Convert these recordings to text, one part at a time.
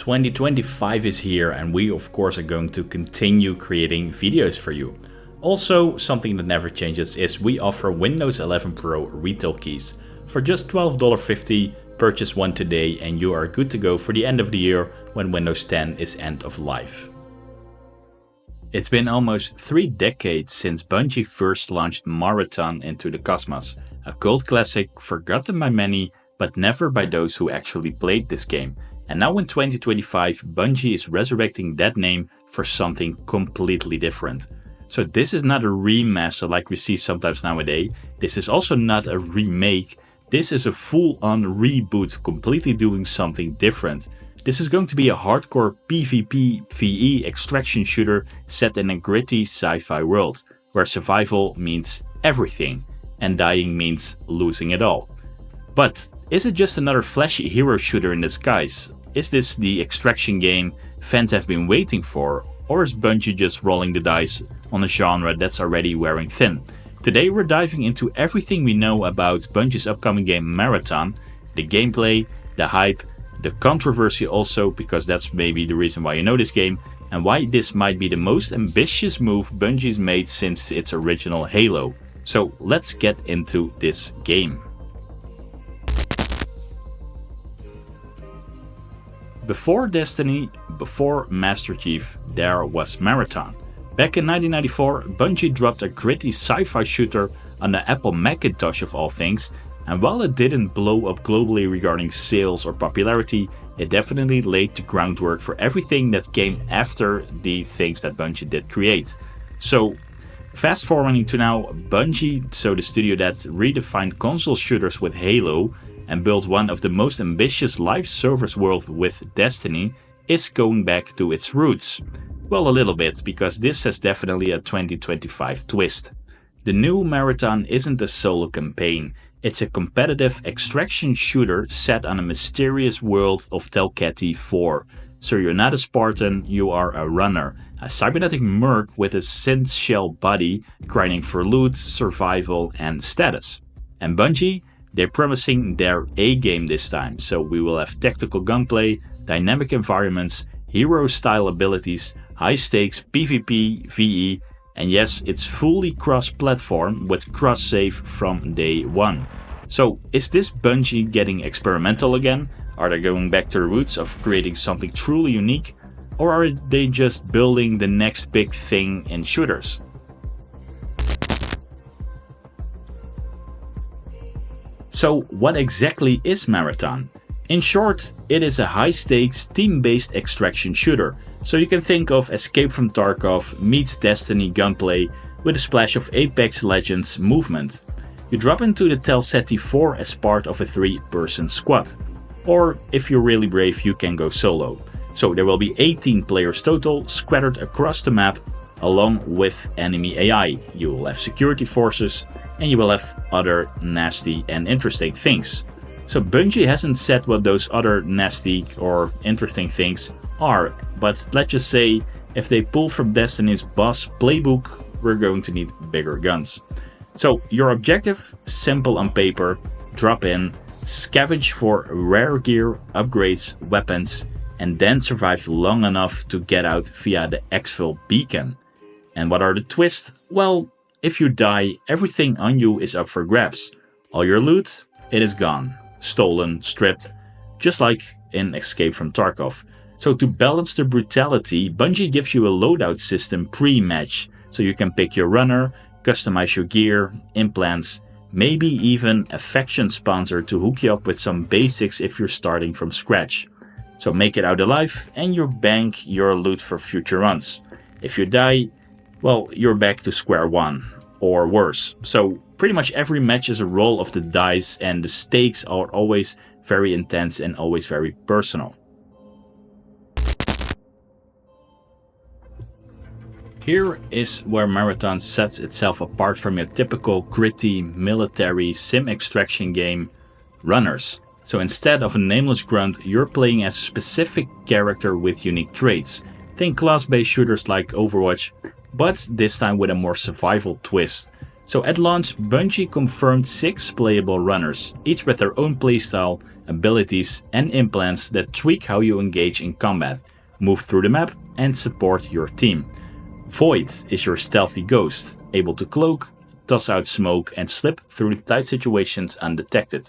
2025 is here and we of course are going to continue creating videos for you. Also, something that never changes is we offer Windows 11 Pro retail keys. For just $12.50, purchase one today and you are good to go for the end of the year when Windows 10 is end of life. It's been almost 3 decades since Bungie first launched Marathon into the cosmos, a cult classic forgotten by many but never by those who actually played this game. And now in 2025, Bungie is resurrecting that name for something completely different. So this is not a remaster like we see sometimes nowadays. This is also not a remake. This is a full-on reboot, completely doing something different. This is going to be a hardcore PvP/VE extraction shooter set in a gritty sci-fi world, where survival means everything and dying means losing it all. But is it just another flashy hero shooter in disguise? Is this the extraction game fans have been waiting for? Or is Bungie just rolling the dice on a genre that's already wearing thin? Today we're diving into everything we know about Bungie's upcoming game Marathon, the gameplay, the hype, the controversy also, because that's maybe the reason why you know this game, and why this might be the most ambitious move Bungie's made since its original Halo. So let's get into this game. Before Destiny, before Master Chief, there was Marathon. Back in 1994, Bungie dropped a gritty sci-fi shooter on the Apple Macintosh of all things, and while it didn't blow up globally regarding sales or popularity, it definitely laid the groundwork for everything that came after the things that Bungie did create. So, fast forwarding to now, Bungie, so the studio that redefined console shooters with Halo, and built one of the most ambitious live service worlds with Destiny, is going back to its roots. Well, a little bit, because this has definitely a 2025 twist. The new Marathon isn't a solo campaign, it's a competitive extraction shooter set on a mysterious world of Telketi 4. So you're not a Spartan, you are a runner, a cybernetic merc with a synth shell body, grinding for loot, survival and status. And Bungie? They're promising their A-game this time, so we will have tactical gunplay, dynamic environments, hero-style abilities, high-stakes PvP/VE, and yes, it's fully cross-platform with cross-save from day one. So, is this Bungie getting experimental again? Are they going back to the roots of creating something truly unique? Or are they just building the next big thing in shooters? So what exactly is Marathon? In short, it is a high-stakes, team-based extraction shooter. So you can think of Escape from Tarkov meets Destiny gunplay with a splash of Apex Legends movement. You drop into the Telketi 4 as part of a 3-person squad. Or if you're really brave, you can go solo. So there will be 18 players total, scattered across the map, along with enemy AI. You will have security forces, and you will have other nasty and interesting things. So Bungie hasn't said what those other nasty or interesting things are, but let's just say if they pull from Destiny's boss playbook, we're going to need bigger guns. So your objective, simple on paper, drop in, scavenge for rare gear, upgrades, weapons, and then survive long enough to get out via the exfil beacon. And what are the twists? Well, if you die, everything on you is up for grabs. All your loot, it is gone. Stolen, stripped, just like in Escape from Tarkov. So to balance the brutality, Bungie gives you a loadout system pre-match. So you can pick your runner, customize your gear, implants, maybe even a faction sponsor to hook you up with some basics if you're starting from scratch. So make it out alive and you bank your loot for future runs. If you die, well, you're back to square one, or worse. So pretty much every match is a roll of the dice and the stakes are always very intense and always very personal. Here is where Marathon sets itself apart from your typical gritty military sim extraction game, Runners. So instead of a nameless grunt, you're playing as a specific character with unique traits. Think class-based shooters like Overwatch, but this time with a more survival twist. So at launch, Bungie confirmed 6 playable runners, each with their own playstyle abilities, and implants that tweak how you engage in combat, move through the map, and support your team. Void is your stealthy ghost, able to cloak, toss out smoke, and slip through tight situations undetected.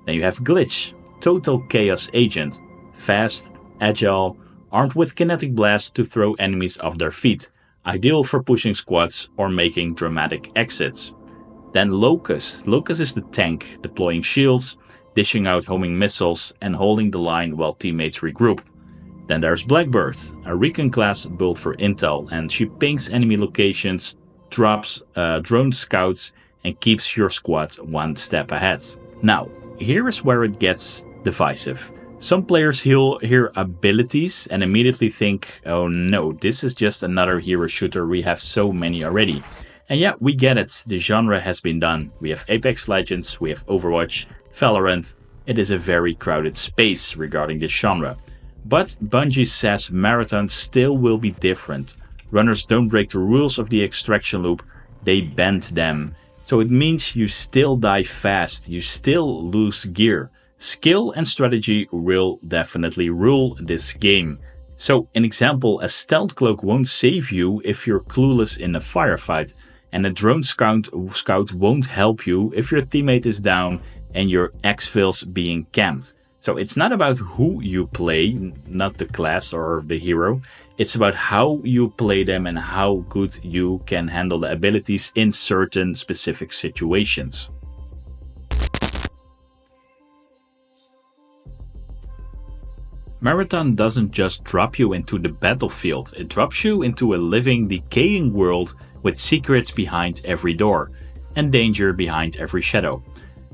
Then you have Glitch, total chaos agent, fast, agile, armed with kinetic blasts to throw enemies off their feet, ideal for pushing squads or making dramatic exits. Then Locust. Locust is the tank, deploying shields, dishing out homing missiles, and holding the line while teammates regroup. Then there's Blackbird, a recon class built for intel, and she pings enemy locations, drops drone scouts, and keeps your squad one step ahead. Now, here is where it gets divisive. Some players hear abilities and immediately think, oh no, this is just another hero shooter, we have so many already. And yeah, we get it, the genre has been done. We have Apex Legends, we have Overwatch, Valorant. It is a very crowded space regarding this genre. But Bungie says Marathon still will be different. Runners don't break the rules of the extraction loop, they bend them. So it means you still die fast, you still lose gear. Skill and strategy will definitely rule this game. So, an example, a stealth cloak won't save you if you're clueless in a firefight, and a drone scout won't help you if your teammate is down and your exfils being camped. So it's not about who you play, not the class or the hero, it's about how you play them and how good you can handle the abilities in certain specific situations. Marathon doesn't just drop you into the battlefield, it drops you into a living, decaying world with secrets behind every door and danger behind every shadow.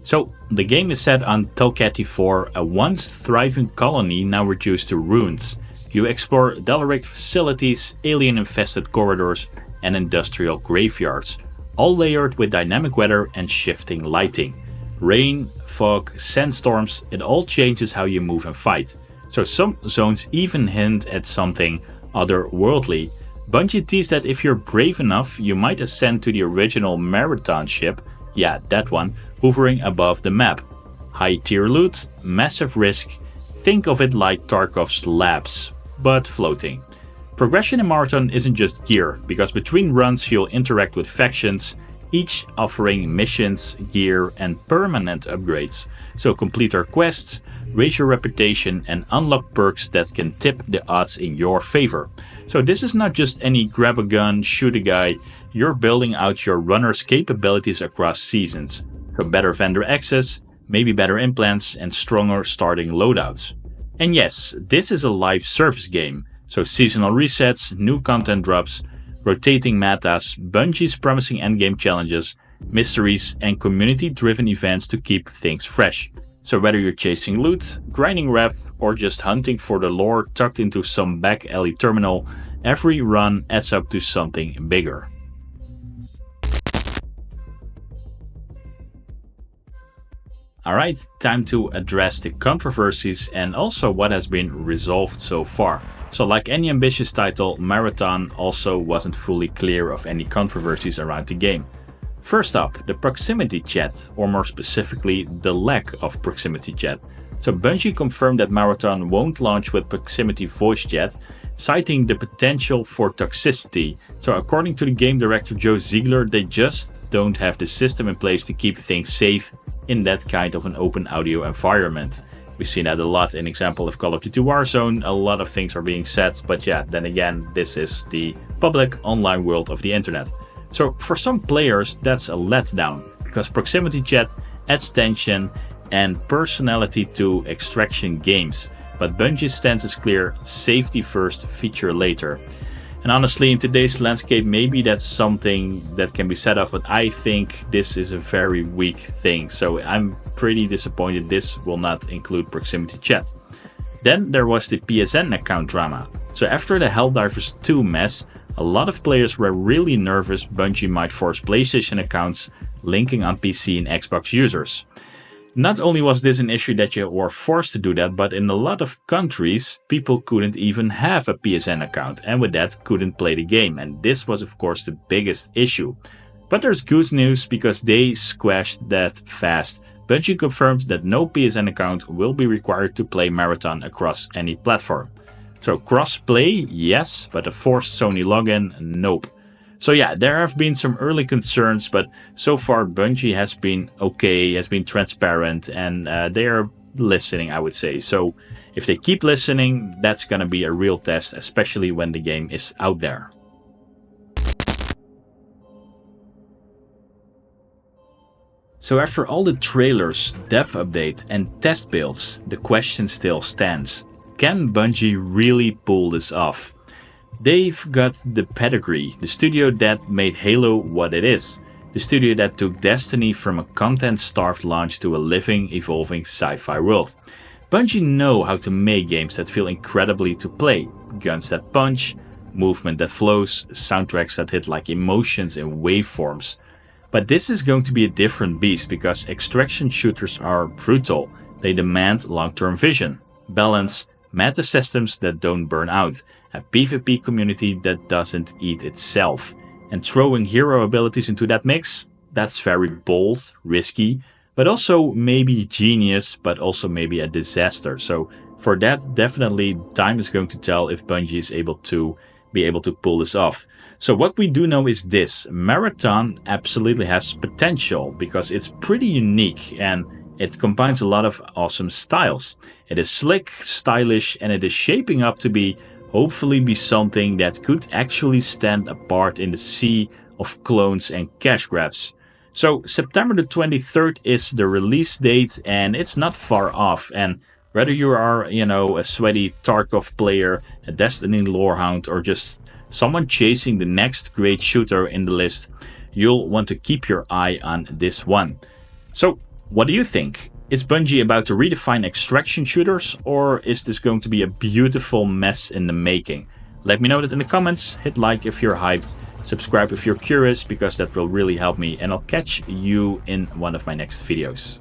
So, the game is set on Tokati 4, a once thriving colony now reduced to ruins. You explore derelict facilities, alien-infested corridors, and industrial graveyards, all layered with dynamic weather and shifting lighting. Rain, fog, sandstorms, it all changes how you move and fight. So some zones even hint at something otherworldly. Bungie teased that if you're brave enough, you might ascend to the original Marathon ship, yeah, that one, hovering above the map. High tier loot, massive risk, think of it like Tarkov's labs, but floating. Progression in Marathon isn't just gear, because between runs you'll interact with factions, each offering missions, gear, and permanent upgrades. So complete our quests, raise your reputation, and unlock perks that can tip the odds in your favor. So this is not just any grab a gun, shoot a guy, you're building out your runner's capabilities across seasons. So better vendor access, maybe better implants, and stronger starting loadouts. And yes, this is a live service game, so seasonal resets, new content drops, rotating metas, Bungie's promising endgame challenges, mysteries, and community-driven events to keep things fresh. So whether you're chasing loot, grinding rep, or just hunting for the lore tucked into some back alley terminal, every run adds up to something bigger. Alright, time to address the controversies and also what has been resolved so far. So like any ambitious title, Marathon also wasn't fully clear of any controversies around the game. First up, the proximity chat, or more specifically, the lack of proximity chat. So Bungie confirmed that Marathon won't launch with proximity voice chat, citing the potential for toxicity. So according to the game director Joe Ziegler, they just don't have the system in place to keep things safe in that kind of an open audio environment. We've seen that a lot in example of Call of Duty Warzone, a lot of things are being said, but yeah, then again, this is the public online world of the internet. So for some players, that's a letdown, because proximity chat adds tension and personality to extraction games. But Bungie's stance is clear, safety first, feature later. And honestly, in today's landscape, maybe that's something that can be said of, but I think this is a very weak thing. So I'm pretty disappointed this will not include proximity chat. Then there was the PSN account drama. So after the Helldivers 2 mess, a lot of players were really nervous Bungie might force PlayStation accounts linking on PC and Xbox users. Not only was this an issue that you were forced to do that, but in a lot of countries, people couldn't even have a PSN account and with that couldn't play the game. And this was of course the biggest issue. But there's good news because they squashed that fast. Bungie confirmed that no PSN account will be required to play Marathon across any platform. So cross-play, yes, but a forced Sony login, nope. So yeah, there have been some early concerns, but so far Bungie has been okay, has been transparent, and they are listening, I would say. So if they keep listening, that's gonna be a real test, especially when the game is out there. So after all the trailers, dev update and test builds, the question still stands. Can Bungie really pull this off? They've got the pedigree, the studio that made Halo what it is, the studio that took Destiny from a content-starved launch to a living, evolving sci-fi world. Bungie know how to make games that feel incredibly to play, guns that punch, movement that flows, soundtracks that hit like emotions in waveforms. But this is going to be a different beast because extraction shooters are brutal. They demand long-term vision, balance, meta systems that don't burn out, a PvP community that doesn't eat itself. And throwing hero abilities into that mix, that's very bold, risky, but also maybe genius, but also maybe a disaster. So for that, definitely time is going to tell if Bungie is able to pull this off. So what we do know is this: Marathon absolutely has potential because it's pretty unique and it combines a lot of awesome styles. It is slick, stylish, and it is shaping up to hopefully be something that could actually stand apart in the sea of clones and cash grabs. So September the 23rd is the release date and it's not far off. And whether you are, a sweaty Tarkov player, a Destiny lorehound, or just someone chasing the next great shooter in the list, you'll want to keep your eye on this one. So what do you think? Is Bungie about to redefine extraction shooters, or is this going to be a beautiful mess in the making? Let me know that in the comments, hit like if you're hyped, subscribe if you're curious because that will really help me, and I'll catch you in one of my next videos.